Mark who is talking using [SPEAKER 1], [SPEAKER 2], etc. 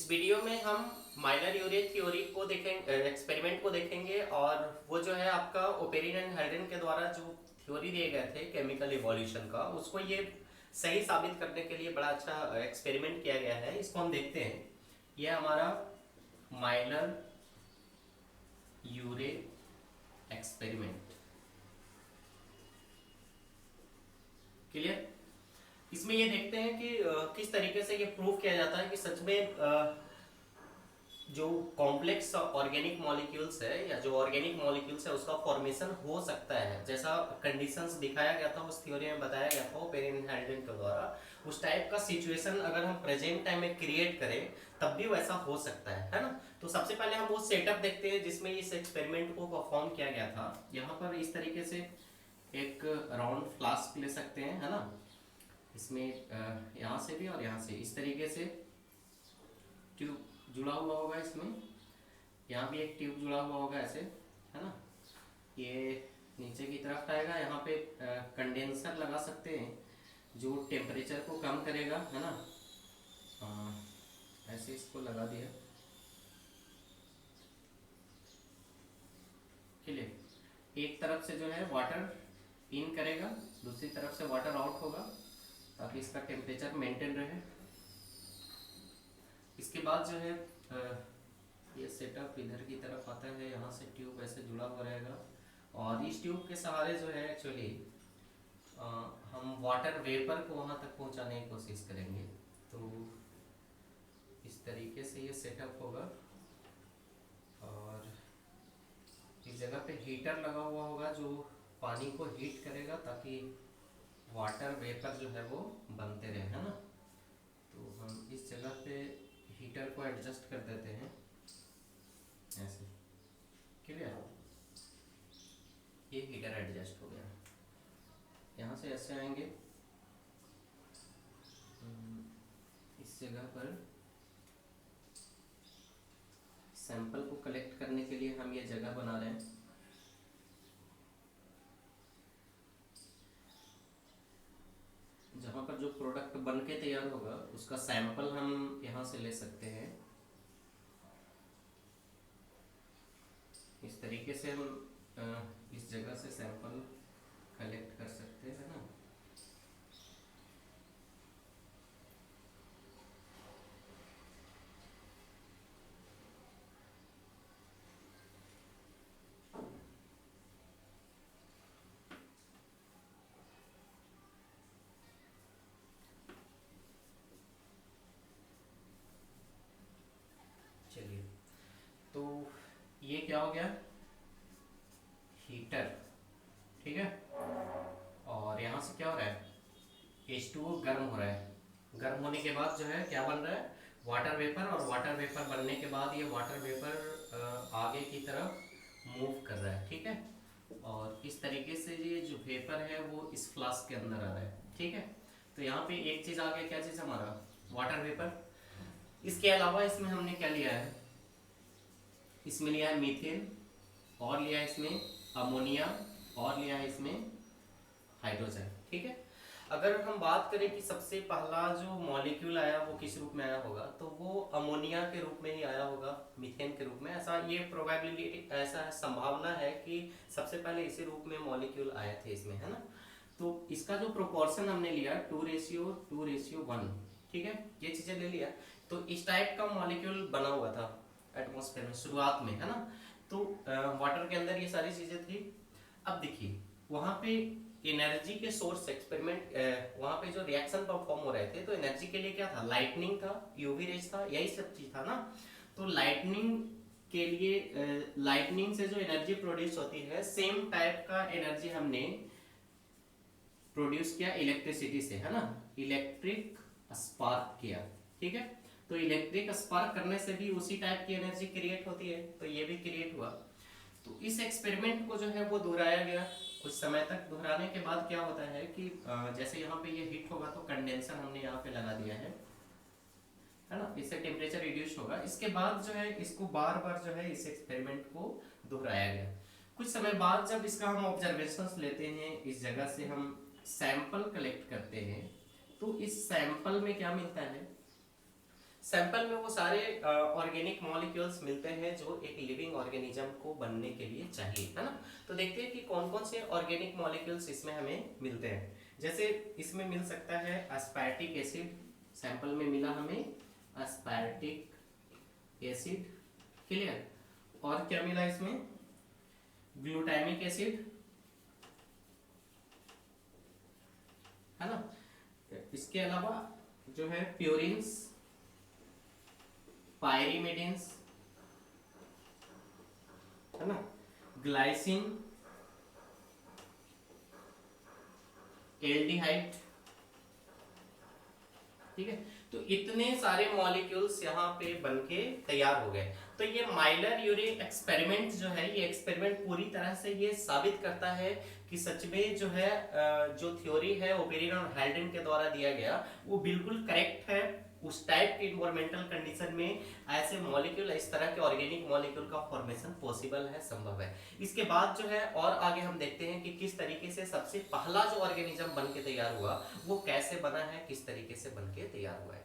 [SPEAKER 1] इस वीडियो में हम माइनर यूरे थ्योरी को देखेंगे, एक्सपेरिमेंट को देखेंगे। और वो जो है आपका ओपेरिन एंड हाइड्रेन के द्वारा जो थ्योरी दिए गए थे केमिकल इवोल्यूशन का, उसको ये सही साबित करने के लिए बड़ा अच्छा एक्सपेरिमेंट किया गया है। इसको हम देखते हैं। ये हमारा माइनर यूरे एक्सपेरिमेंट, क्लियर। इसमें ये देखते हैं कि किस तरीके से ये प्रूव किया जाता है कि सच में जो कॉम्प्लेक्स ऑर्गेनिक मॉलिक्यूल्स है या जो ऑर्गेनिक मॉलिक्यूल्स है उसका फॉर्मेशन हो सकता है, जैसा कंडीशंस दिखाया गया था उस थ्योरी में बताया गया था ओपेरिन हाइड्रेन के द्वारा। उस टाइप का सिचुएशन अगर हम प्रेजेंट टाइम में क्रिएट करें तब भी वैसा हो सकता है ना। तो सबसे पहले हम वो सेटअप देखते हैं जिसमें इस एक्सपेरिमेंट को परफॉर्म किया गया था। यहाँ पर इस तरीके से एक राउंड फ्लास्क ले सकते हैं, है ना। इसमें यहाँ से भी और यहाँ से इस तरीके से ट्यूब जुड़ा हुआ होगा। इसमें यहाँ भी एक ट्यूब जुड़ा हुआ होगा ऐसे, है ना। ये नीचे की तरफ आएगा। यहाँ पे कंडेंसर लगा सकते हैं जो टेम्परेचर को कम करेगा, है ना। ऐसे इसको लगा दिया, क्लियर। एक तरफ से जो है वाटर इन करेगा, दूसरी तरफ से वाटर आउट होगा ताकि इसका टेम्परेचर मेंटेन रहे। इसके बाद जो है ये सेटअप इधर की तरफ आता है। यहाँ से ट्यूब ऐसे जुड़ा हुआ रहेगा और इस ट्यूब के सहारे जो है एक्चुअली हम वाटर वेपर को वहाँ तक पहुँचाने की कोशिश करेंगे। तो इस तरीके से ये सेटअप होगा और इस जगह पे हीटर लगा हुआ होगा जो पानी को हीट करेगा ताकि वाटर वेपर जो है वो बनते रहे, है ना। तो हम इस जगह पे हीटर को एडजस्ट कर देते हैं ऐसे, क्लियर। ये हीटर एडजस्ट हो गया। यहाँ से ऐसे आएंगे इस जगह पर सैंपल को कलेक्ट करने के लिए हम ये जगह बना रहे हैं। जहाँ पर जो प्रोडक्ट बन के तैयार होगा उसका सैंपल हम यहाँ से ले सकते हैं। इस तरीके से हम इस जगह से सैंपल कलेक्ट कर सकते हैं ना। चलिए, तो ये क्या हो गया, हीटर, ठीक है। और यहाँ से क्या हो रहा है, H2O गर्म हो रहा है। गर्म होने के बाद जो है क्या बन रहा है, वाटर वेपर। और वाटर वेपर बनने के बाद ये वाटर वेपर आगे की तरफ मूव कर रहा है, ठीक है। और इस तरीके से ये जो वेपर है वो इस फ्लास्क के अंदर आ रहा है, ठीक है। तो यहाँ पे एक चीज़ आ गया, क्या चीज़ हमारा, वाटर वेपर। इसके अलावा इसमें हमने क्या लिया है, इसमें लिया है मीथेन, और लिया है इसमें अमोनिया, और लिया है इसमें हाइड्रोजन, ठीक है। अगर हम बात करें कि सबसे पहला जो मॉलिक्यूल आया वो किस रूप में आया होगा, तो वो अमोनिया के रूप में ही आया होगा, मीथेन के रूप में। ऐसा ये प्रोबेबिलिटी, ऐसा संभावना है कि सबसे पहले इसी रूप में मॉलिक्यूल आए थे इसमें, है ना। तो इसका जो प्रोपोर्शन हमने लिया 2:1, ठीक है, ये चीजें ले लिया। तो इस टाइप का मॉलिक्यूल बना हुआ था एटमॉस्फेयर में शुरुआत में, है ना। तो वाटर के अंदर ये सारी चीजें थी। अब देखिए वहां पे एनर्जी के सोर्स एक्सपेरिमेंट, वहां पे जो रिएक्शन परफॉर्म हो रहे थे तो एनर्जी के लिए क्या था, लाइटनिंग था, यूवी रेज था, यही सब चीज था ना। तो लाइटनिंग के लिए लाइटनिंग से जो एनर्जी प्रोड्यूस होती है सेम टाइप का एनर्जी हमने प्रोड्यूस किया इलेक्ट्रिसिटी से, है ना। इलेक्ट्रिक स्पार्क किया, ठीक है। तो इलेक्ट्रिक स्पार्क करने से भी उसी टाइप की एनर्जी क्रिएट होती है, तो ये भी क्रिएट हुआ। तो इस एक्सपेरिमेंट को जो है वो दोहराया गया। कुछ समय तक दोहराने के बाद क्या होता है कि जैसे यहाँ पे ये हिट होगा तो कंडेंसर हमने यहाँ पे लगा दिया है ना। इससे टेम्परेचर रिड्यूस होगा। इसके बाद जो है इसको बार बार जो है इस एक्सपेरिमेंट को दोहराया गया। कुछ समय बाद जब इसका हम ऑब्जर्वेशंस लेते हैं, इस जगह से हम सैंपल कलेक्ट करते हैं, तो इस सैंपल में क्या मिलता है, सैंपल में वो सारे ऑर्गेनिक मॉलिक्यूल्स मिलते हैं जो एक लिविंग ऑर्गेनिज्म को बनने के लिए चाहिए, है ना। तो देखते हैं कि कौन कौन से ऑर्गेनिक मॉलिक्यूल्स इसमें हमें मिलते हैं। जैसे इसमें मिल सकता है अस्पार्टिक एसिड, सैंपल में मिला हमें अस्पार्टिक एसिड, क्लियर। और क्या मिला इसमें, ग्लूटामिक एसिड, है ना। इसके अलावा जो है प्यूरिन्स, पायरीमिडिन्स, है ना, ग्लाइसिन, एल्डिहाइड, ठीक है। तो इतने सारे मॉलिक्यूल्स यहाँ पे बनके तैयार हो गए। तो ये माइलर यूरे एक्सपेरिमेंट जो है, ये एक्सपेरिमेंट पूरी तरह से ये साबित करता है कि सच में जो है जो थ्योरी है ओपेरिन और हैल्डेन के द्वारा दिया गया वो बिल्कुल करेक्ट है। उस टाइप के इन्वायरमेंटल कंडीशन में ऐसे मॉलिक्यूल, इस तरह के ऑर्गेनिक मॉलिक्यूल का फॉर्मेशन पॉसिबल है, संभव है। इसके बाद जो है और आगे हम देखते हैं कि किस तरीके से सबसे पहला जो ऑर्गेनिज्म बन के तैयार हुआ वो कैसे बना है, किस तरीके से बन के तैयार हुआ है।